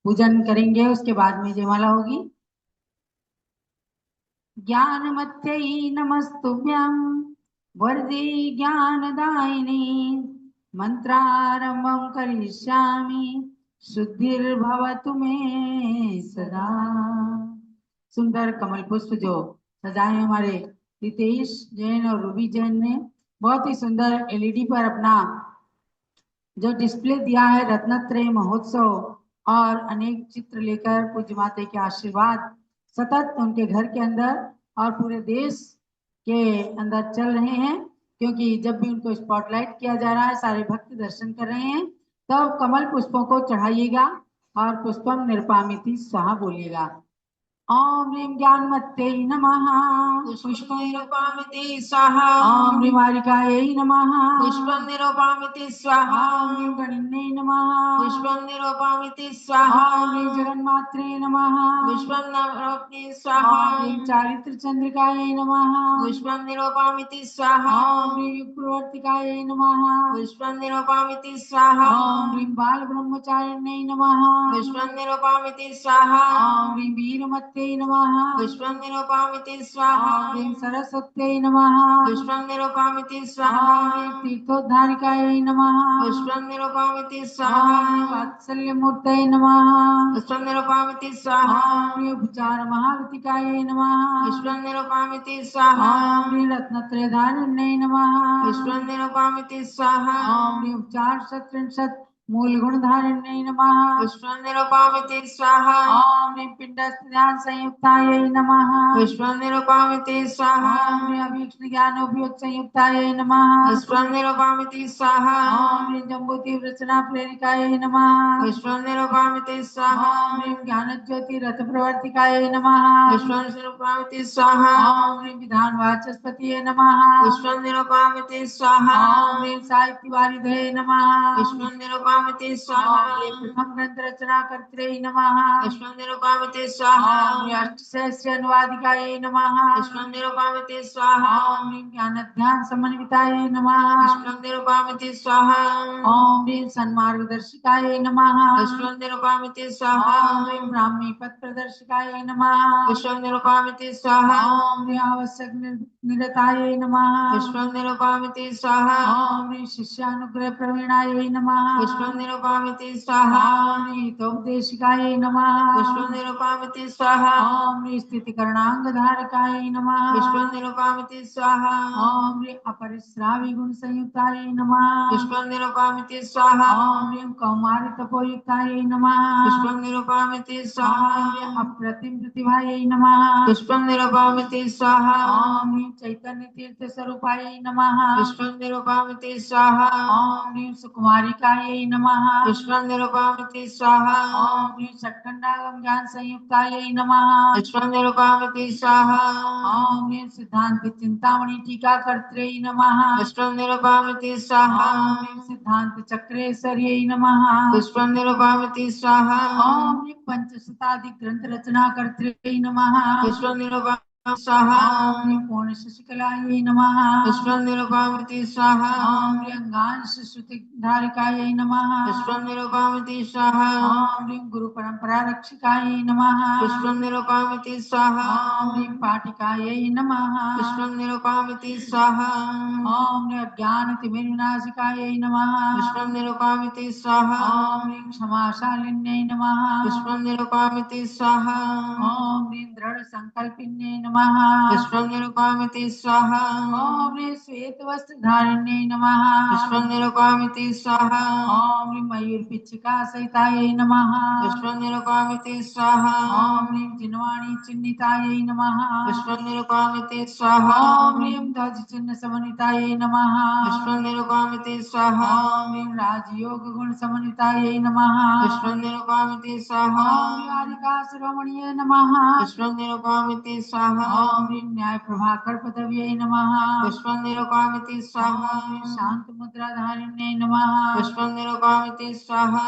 पूजन करेंगे, उसके बाद में जयमाला होगी। ज्ञानमत्यै नमस्तुभ्यं वरदे ज्ञानदायिनी, मंत्रारंभं करिष्यामि शुद्धिर्भवतु मे सदा। सुंदर कमल पुष्प जो सजाए हमारे रितेश जैन और रूबी जैन ने, बहुत ही सुंदर एलईडी पर अपना जो डिस्प्ले दिया है रत्नत्रय महोत्सव, और अनेक चित्र लेकर पूज्य माता के आशीर्वाद सतत उनके घर के अंदर और पूरे देश के अंदर चल रहे हैं, क्योंकि जब भी उनको स्पॉटलाइट किया जा रहा है, सारे भक्त दर्शन कर रहे हैं, तब कमल पुष्पों को चढ़ाइएगा और पुष्पम निरुपामिति स्वाहा बोलिएगा। ओम ह्रीं ज्ञानमत्यै नमः पुष्पं निरुपामते स्वाहा। ओम ह्रीं वारिकायै नमः पुष्पं निरुपामते स्वाहा। ओम ह्रीं गणिन्यै नमः पुष्पं निरुपामते स्वाहा। ओम ह्रीं जगन्मात्रे नमः पुष्पं निरुपामते स्वाहा। ओम ह्रीं चारित्र चंद्रिकायै नमः पुष्पं निरुपामते स्वाहा। ओम ह्रीं युगप्रवर्तिकायै नमः पुष्पं निरुपामते स्वाहा। ओम ह्रीं बाल ब्रह्मचारिण्यै नमः पुष्पं निरुपामते स्वाहा। ओम ह्रीं वीरमत्यै नमः पुष्पं निरुपामते स्वाहा। ओम ह्रीं सरस्वत्यै नमः पुष्पं निरुपामते स्वाहा। ओम ह्रीं तीर्थोद्धारिकायै नमः पुष्पं निरुपामते ओम स्वाहा। ह्रीं वात्सल्यमूर्तये नमः पुष्पं निरुपामते स्वाहा। ओम ह्रीं उपचार महावतिकायै नमः पुष्पं निरुपामते स्वाहा। ओम ह्रीं रत्नत्रयधारिण्यै नमः पुष्पं निरुपामते स्वाहा। ओम ह्रीं उपचार शत्रिंशत् मूलगुणधारिण्यै नमः पुष्पं निरुपामते स्वाहा। ओम ह्रीं पिंडस्थ ध्यान संयुक्तायै नमः पुष्पं निरुपामते स्वाहा। ओम ह्रीं अभीक्ष्ण ज्ञानोपयोग संयुक्तायै नमः पुष्पं निरुपामते स्वाहा। ओम ह्रीं जम्बूति वृचना प्रेरिकायै नमः पुष्पं निरुपामते स्वाहा। ओम ह्रीं ज्ञानज्योति रथ प्रवर्तिकायै नमः पुष्पं निरुपामते स्वाहा। ओम ह्रीं विधान वाचस्पतिये नमः पुष्पं निरुपामते स्वाहा। ओम ह्रीं साहित्य वारिधये नमः पुष्पं निरुपामते स्वाहा। ओम ह्रीं प्रथम ग्रंथ रचना कर्त्रे नमः पुष्पं निरुपामते स्वाहा। ओम ह्रीं अष्टसहस्र अनुवादिकायै नमः पुष्पं निरुपामते स्वाहा। ओम ह्रीं ज्ञानध्यान समन्वितायै नमः पुष्पं निरुपामते स्वाहा। ओम ह्रीं सन्मार्गदर्शिकायै नमः पुष्पं निरुपामते स्वाहा। ओम ह्रीं ब्राह्मी पथ प्रदर्शिकायै नमः पुष्पं निरुपामते स्वाहा। ओम ह्रीं आवश्यक निरतायै नमः पुष्पं निरुपामते स्वाहा। ओम ह्रीं शिष्यानुग्रह प्रवीणायै नमः पुष्पं निरुपामते स्वाहा। ओम ह्रीं हितोपदेशिकायै नमः पुष्पं निरुपामते स्वाहा। ओम ह्रीं स्थितिकरणांगधारकायै नमः पुष्पं निरुपामते स्वाहा। ओम ह्रीं अपरिस्रावी गुण संयुक्तायै नमः पुष्पं निरुपामते स्वाहा। ओम ह्रीं कौमारी तपोयुक्तायै नमः पुष्पं निरुपामते स्वाहा। ओम ह्रीं अप्रतिम प्रतिभायै नमः पुष्पं निरुपामते स्वाहा। ओम ह्रीं चैतन्य तीर्थ स्वरूपायै नमः पुष्पं निरुपामते स्वाहा। ओम ह्रीं सुकुमारिकायै नमः पुष्पं निरुपामते स्वाहा। ओम ह्रीं षट्खंडागम ज्ञान संयुक्तायै नमः पुष्पं निरुपामते स्वाहा। ओम ह्रीं सिद्धांत चिंतामणि टीका कर्त्रे नमः पुष्पं निरुपामते स्वाहा। ओम ह्रीं सिद्धांत चक्रेश्वर्यै नमः पुष्पं निरुपामते स्वाहा। ओम ह्रीं पंचशताधिक ग्रंथ रचना कर्त्रे नमः पुष्पं निरुपामते स्वाहा ओम ह्रीं पूर्ण शशिकलायै नमः। पुष्पं निरूपामति स्वाहा ओम ह्रीं गांश श्रुतिधारिकायै नमः। पुष्पं निरूपामति स्वाहा ओम ह्रीं गुरु परंपरा रक्षिकायै नमः। पुष्पं निरूपामति स्वाहा ओम ह्रीं पाटिकायै नमः। पुष्पं निरूपामति स्वाहा ओम ह्रीं अज्ञान तिमिर विनाशिकायै नमः। पुष्पं निरूपामति स्वाहा ओम ह्रीं क्षमाशालिन्यै नमः। पुष्पं निरूपामति स्वाहा ओम ह्रीं दृढ़ संकल्पिन्यै नमः। पुष्पं निरूपामति स्वाहा ओम ह्रीं श्वेत वस्त्र धारिण्यै नमः। पुष्पं निरूपामति स्वाहा ओम ह्रीं मयूर पिच्छिका सहितायै नमः। पुष्पं निरूपामति स्वाहा ओम ह्रीं जिनवाणी चिन्हितायै नमः। पुष्पं निरूपामति स्वाहा ओम ह्रीं ध्वज चिन्ह समन्वितायै नमः। पुष्पं निरूपामति स्वाहा ओम ह्रीं राजयोग गुण समन्वितायै नमः। पुष्पं निरूपामति स्वाहा ओम ह्रीं राधिका शिरोमणिये नमः। पुष्पं निरूपामति स्वाहा ओम ह्रीं न्याय प्रभाकर पदव्यै नमः। पुष्पं निरूपामति स्वाहा ओम ह्रीं शांत मुद्रा धारिण्यै नमः। पुष्पं निरूपामति स्वाहा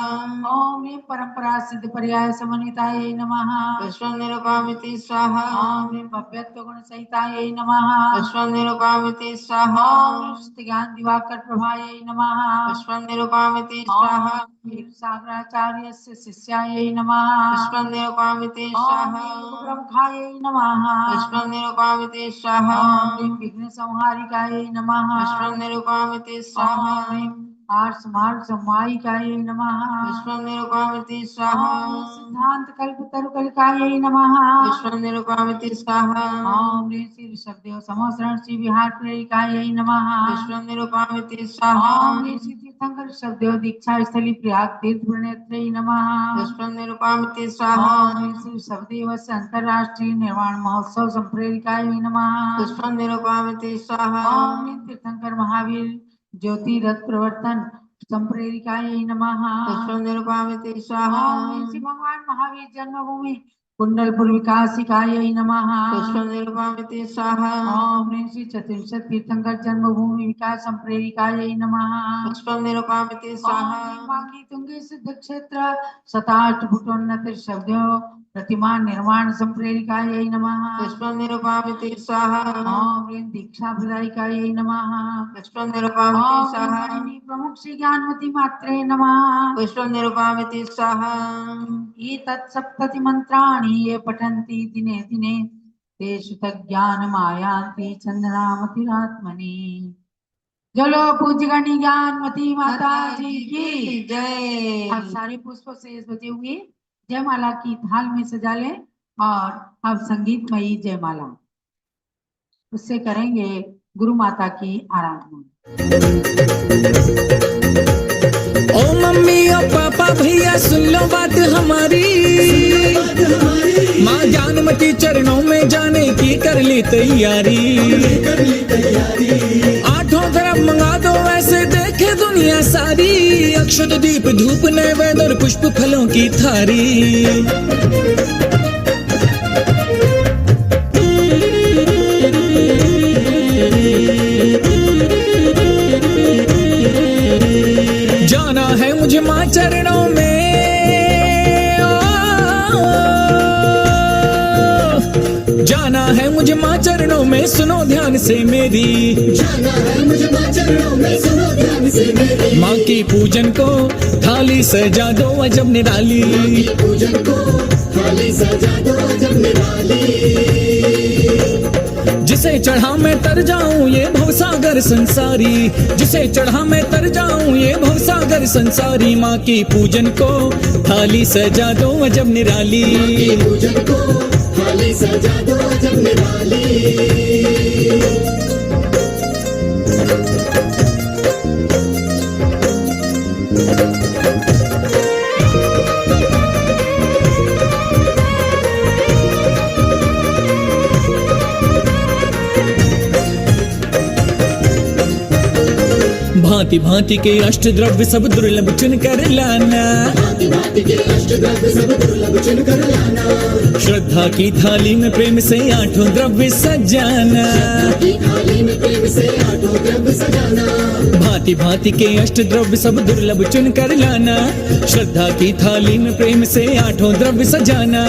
ओम ह्रीं परंपरा सिद्ध पर्याय समन्वितायै नमः। पुष्पं निरूपामति स्वाहा ओम ह्रीं भव्यत्व गुण सहितायै नमः। पुष्पं निरूपामति स्वाहा ओम ह्रीं श्रुति ज्ञान दिवाकर प्रभायै नमः। पुष्पं निरूपामति ओम स्वाहा ह्रीं सागराचार्यस्य शिष्यायै नमः। पुष्पं निरूपामि ओम स्वाहा ह्रीं ब्रह्मखायै नमः। पुष्पं निरूपामि स्वाहा ओम ह्रीं विघ्न संहारिकायै नमः। पुष्पं निरूपामि स्वाहा ओम ह्रीं आर्ष मार्ग संवाहिकायै नमः। पुष्पं निरूपामि स्वाहा ओम ह्रीं सिद्धांत कल्पतरुकलिकायै नमः। पुष्पं निरूपामि स्वाहा ओम ह्रीं श्री ऋषभदेव समोसरण श्री विहार प्रेरिकायै नमः। पुष्पं निरूपामि स्वाहा ओम ह्रीं श्री तीर्थंकर ऋषभदेव दीक्षा स्थली प्रयाग तीर्थ प्रणेत्रै नमः। पुष्पं निरूपामि स्वाहा ओम ह्रीं श्री ऋषभदेवस्य अंतरराष्ट्रीय निर्वाण महोत्सव संप्रेरिकायै नमः। पुष्पं निरूपामि स्वाहा ओम ह्रीं तीर्थंकर महावीर ज्योति रथ प्रवर्तन संप्रेरिकायै नमः। पुष्पं निरूपामि स्वाहा ओम ह्रीं श्री भगवान महावीर जन्मभूमि कुंडलपुर विकासिकायै नमः। पुष्पं निरूपामि स्वाहा ओम ह्रीं श्री चतुर्शत तीर्थंकर जन्मभूमि विकास संप्रेरिकायै नमः। पुष्पं निरूपामि स्वाहा ओम ह्रीं मांगी तुंगी सिद्ध क्षेत्र 27 फुटोन्नत ऋषभदेव प्रतिमा निर्माण संप्रेरिकायै नमः। पुष्पं निरूपामि स्वाहा ओम ह्रीं दीक्षा प्रदायिकायै नमः। पुष्पं निरूपामि ओम स्वाहा ह्रीं वाणी प्रमुख श्री ज्ञानमती मात्रे नमः। पुष्पं निरूपामि स्वाहा एतत् सप्तति मंत्राणि ये पठन्ति दिने दिने तेषु तज्ज्ञानमायान्ति चन्द्रामतिरात्मनि। जलो पूज्य गणी ज्ञानमती माता जी की। जय अब सारे पुष्प शेष बचे हुए जयमाला की थाल में सजा लें और अब संगीतमयी जयमाला उससे करेंगे गुरु माता की आराधना। ओ मम्मी ओ पापा भैया सुन लो बात हमारी, माँ ज्ञानमती चरणों में जाने की कर ली तैयारी। आठों तरफ मंगा दो ऐसे देखे दुनिया सारी, अक्षत दीप धूप नैवेद्य और पुष्प फलों की थारी। जाना है मुझे माँ चरणों में, जाना है मुझे माँ चरणों में, सुनो ध्यान से मेरी। जाना है मुझे माँ चरणों में, सुनो ध्यान से मेरी। माँ की पूजन को थाली सजा दो अजब निराली, पूजन को थाली सजा दो अजब निराली। जिसे चढ़ा मैं तर जाऊं ये भवसागर संसारी, जिसे चढ़ा मैं तर जाऊं ये भवसागर संसारी। माँ की पूजन को थाली सजा दो अजब निराली, पूजन को थाली सजा दो अजब निराली। भांति भांति के अष्ट द्रव्य सब दुर्लभ चुन कर लाना, भांति भांति के अष्ट द्रव्य सब दुर्लभ चुन कर लाना। श्रद्धा की थाली में प्रेम से आठों द्रव्य सजाना, की थाली में प्रेम से आठों द्रव्य सजाना। भांति भांति के अष्ट द्रव्य सब दुर्लभ चुन कर लाना, श्रद्धा की थाली में प्रेम से 8 द्रव्य सजाना।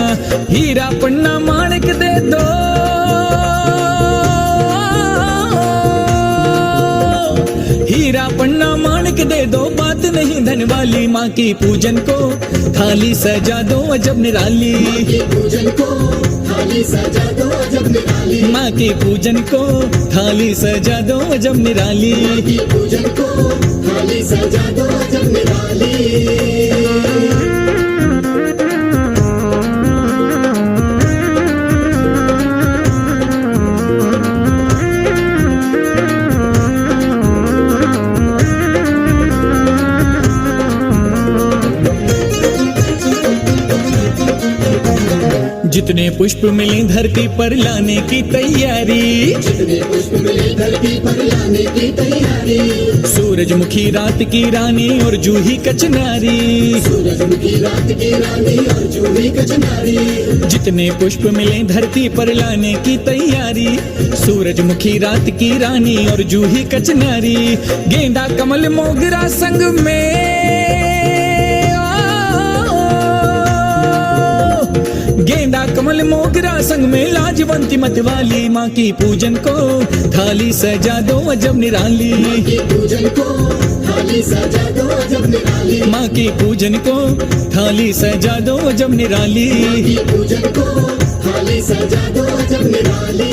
हीरा पन्ना माणिक दे दो, हीरा पन्ना माणिक दे दो, बात नहीं धन वाली। माँ की पूजन को थाली सजा दो अजब निराली, माँ की पूजन को थाली सजा दो अजब निराली, माँ की पूजन को थाली सजा दो अजब निराली, माँ की पूजन को थाली सजा दो अजब निराली। जितने पुष्प मिले धरती पर लाने की तैयारी, जितने पुष्प मिले धरती पर लाने की तैयारी। सूरजमुखी रात की रानी और जूही कचनारी, सूरजमुखी रात की रानी और जूही कचनारी। जितने पुष्प मिले धरती पर लाने की तैयारी, सूरजमुखी रात की रानी और जूही कचनारी। गेंदा कमल मोगरा संग में, गेंदा कमल मोगरा संग में लाजवंती मतवाली। माँ की पूजन को थाली सजा दो अजब निराली, माँ की पूजन को थाली सजा दो अजब निराली, माँ की पूजन को थाली सजा दो अजब निराली, माँ की पूजन को थाली सजा दो अजब निराली।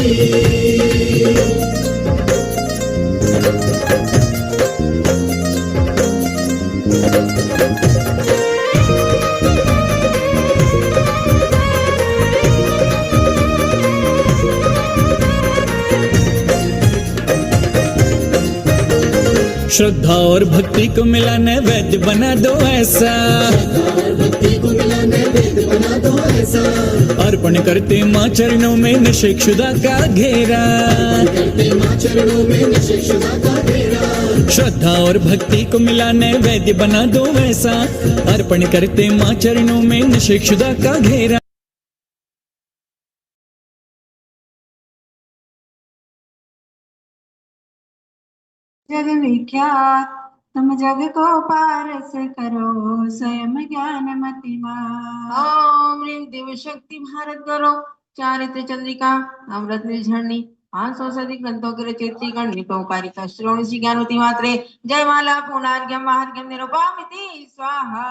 श्रद्धा और भक्ति को मिला नैवेद्य बना दो ऐसा, अर्पण करते माँ चरणों में नशेक्षुदा का घेरा, श्रद्धा और भक्ति को मिला नैवेद्य बना दो ऐसा, अर्पण करते माँ चरणों में नशेक्षुदा का घेरा। जग विख्यात तुम जग को पारस करो, स्वयं ज्ञान मतिमा। ओम ह्रीं दिव्य शक्ति भारत करो, चारित्र चंद्रिका अमृत निर्झरणी 500 से अधिक ग्रंथों के रचयित्री गण निकोकारिका श्रोणी श्री ज्ञानवती मात्रे जयमाला पूर्णार्घ्यम महार्घ्यम निरुपामिति स्वाहा।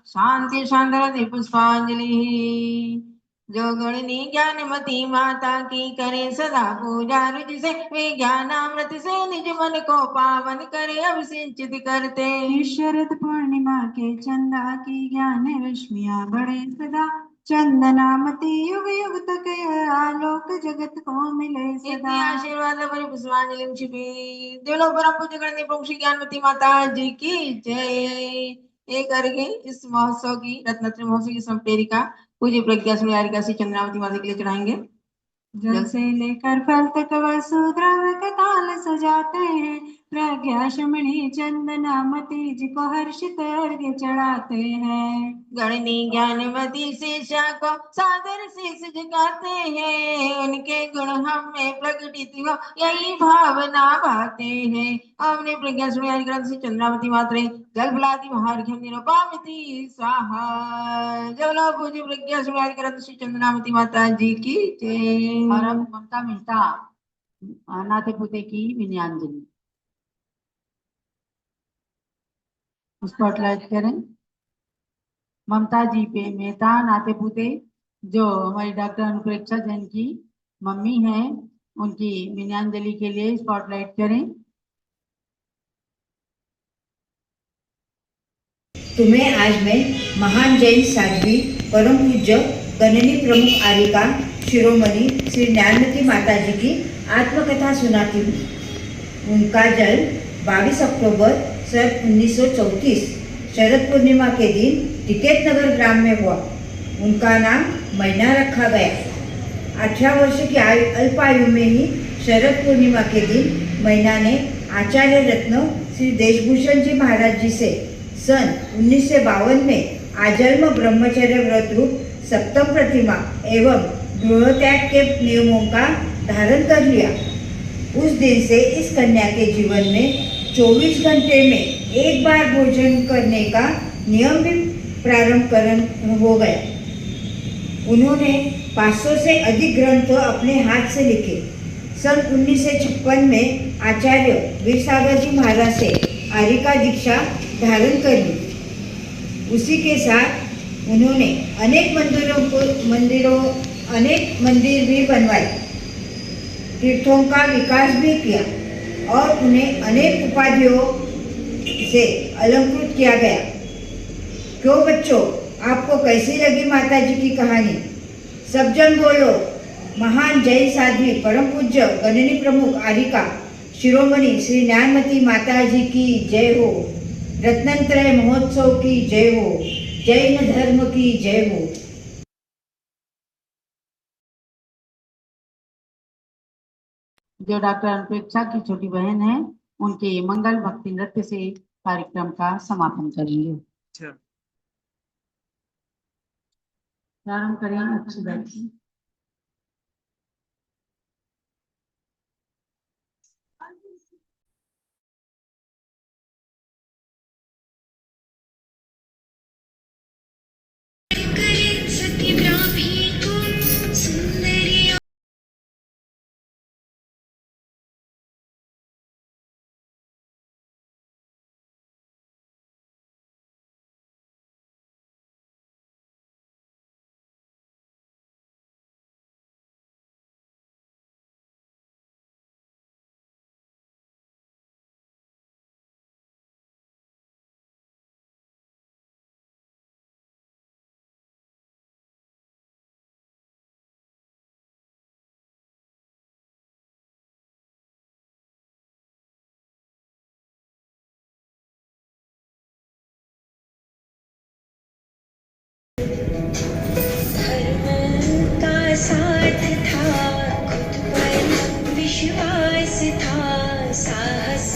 शांति शांति पुष्पांजलि। जो गणनी ज्ञानमती माता की करे सदा पूजा, रुचि से विज्ञानामृत से निज मन को पावन करे अभिषिंचित करते। शरद पूर्णिमा के चंदा की ज्ञान रश्मियां बढ़े सदा, चंदनामती युग युग तक आलोक जगत को मिले सदा। आशीर्वाद भरी पुष्पांजलि छिपी। दिलों परम पूज्य गणनी प्रमुख श्री ज्ञानवती माता जी की जय। एक करके इस महोत्सव की रत्नत्रय महोत्सव की संप्रेरिका पूज्य प्रज्ञा सुनियारिका श्री चंद्रावती माता के लिए चढ़ाएंगे। जल से लेकर फल तक वसुद्रव का ताल सजाते हैं, प्रज्ञा शमणी चंदनामती जी को हर्षित अर्घ्य चढ़ाते हैं। गणनी ज्ञानमती शिष्या को सादर शीश झुकाते हैं, उनके गुण हम में प्रकटित हो यही भावना पाते हैं। हमने प्रज्ञा सुनियारिका श्री चंद्रावती मात्रे जल फलादि महार्घ्यम निरुपामिति स्वाहा। जलो पूज्य प्रज्ञा सुनियारिका श्री चंद्रावती माता जी की जय। और अब ममता मेहता नाते पुते की विनयांजलि स्पॉटलाइट करें। ममता जी पे मेहता नाते पुते जो हमारी डॉक्टर अनुप्रेक्षा जैन की मम्मी हैं, उनकी विनयांजलि के लिए स्पॉटलाइट करें। तुम्हें आज मैं महान जैन साध्वी परम पूज्य गणनी प्रमुख आरिका शिरोमणि श्री ज्ञानवती माता जी की आत्मकथा सुनाती हूँ। उनका जन्म 22 अक्टूबर सन 1934 शरद पूर्णिमा के दिन टिकेत नगर ग्राम में हुआ। उनका नाम मैना रखा गया। 18 वर्ष की अल्प आयु में ही शरद पूर्णिमा के दिन मैना ने आचार्य रत्न श्री देशभूषण जी महाराज जी से सन 1952 में आजन्म ब्रह्मचर्य व्रत रूप सप्तम प्रतिमा एवं गृह त्याग के नियमों का धारण कर लिया। उस दिन से इस कन्या के जीवन में 24 घंटे में एक बार भोजन करने का नियम भी प्रारंभ हो गया। उन्होंने 500 से अधिक ग्रंथ अपने हाथ से लिखे। सन 1956 में आचार्य वीरसागर जी महाराज से आर्यिका दीक्षा धारण कर ली। उसी के साथ उन्होंने अनेक मंदिर भी बनवाए, तीर्थों का विकास भी किया और उन्हें अनेक उपाधियों से अलंकृत किया गया। क्यों बच्चों, आपको कैसी लगी माता जी की कहानी? सब जन बोलो। महान जैन साध्वी परम पूज्य गणनी प्रमुख आर्यिका शिरोमणि श्री ज्ञानमती माता जी की जय हो। रत्नत्रय महोत्सव की जय हो। जैन धर्म की जय हो। जो डॉक्टर अनुप्रेक्षा की छोटी बहन है, उनके मंगल भक्ति नृत्य से कार्यक्रम का समापन करेंगे। प्रारंभ करें अच्छी बैठी। साथ था, खुद पर विश्वास था, साहस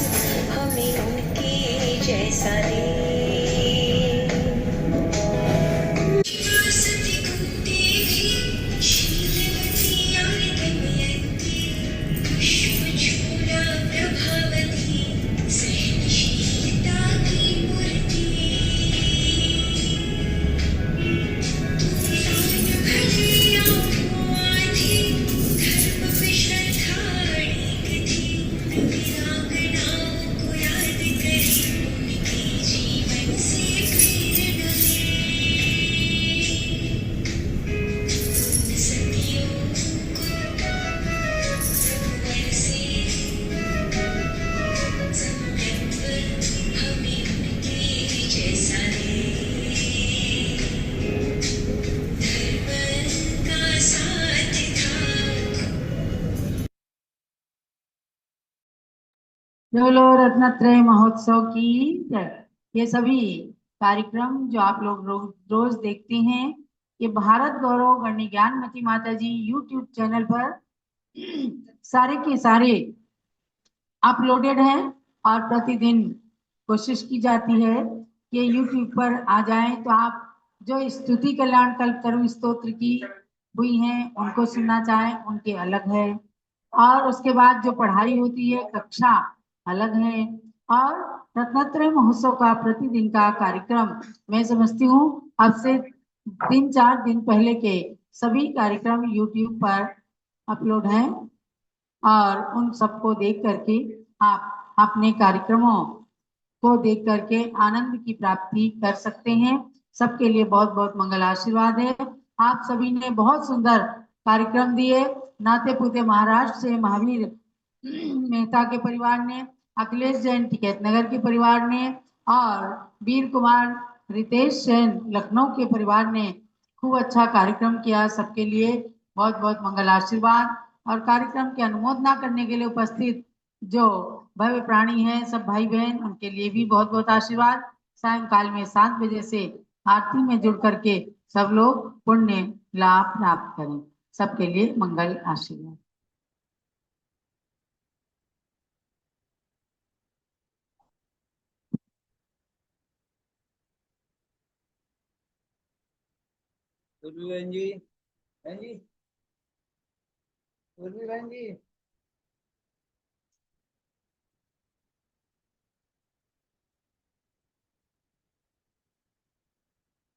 हमें उनके जैसा दे। बोलो रत्नत्रय महोत्सव की जय। ये सभी कार्यक्रम जो आप लोग रोज देखते हैं, ये भारत गौरव गणनी ज्ञानमती माता जी यूट्यूब चैनल पर सारे के सारे अपलोडेड है और प्रतिदिन कोशिश की जाती है कि यूट्यूब पर आ जाए तो आप जो स्तुति कल्याण कल्पतरु स्तोत्र की हुई है उनको सुनना चाहें, उनके अलग है। और उसके बाद जो पढ़ाई होती है कक्षा अलग है। और रत्नत्रय महोत्सव का प्रतिदिन का कार्यक्रम मैं समझती हूँ अब से 3-4 दिन पहले के सभी कार्यक्रम यूट्यूब पर अपलोड हैं और उन सबको देख करके आप अपने कार्यक्रमों को देख करके आनंद की प्राप्ति कर सकते हैं। सबके लिए बहुत बहुत मंगल आशीर्वाद है। आप सभी ने बहुत सुंदर कार्यक्रम दिए। नाते पुते महाराष्ट्र से महावीर मेहता के परिवार ने, अखिलेश जैन टिकैत नगर के परिवार ने और वीर कुमार रितेश जैन लखनऊ के परिवार ने खूब अच्छा कार्यक्रम किया। सबके लिए बहुत बहुत मंगल आशीर्वाद। और कार्यक्रम की अनुमोदना करने के लिए उपस्थित जो भव्य प्राणी हैं सब भाई बहन, उनके लिए भी बहुत बहुत आशीर्वाद। सायंकाल में 7 बजे से आरती में जुड़ करके सब लोग पुण्य लाभ प्राप्त करें। सबके लिए मंगल आशीर्वाद। उर्वी बहन जी, बहन जी, उर्वी बहन जी।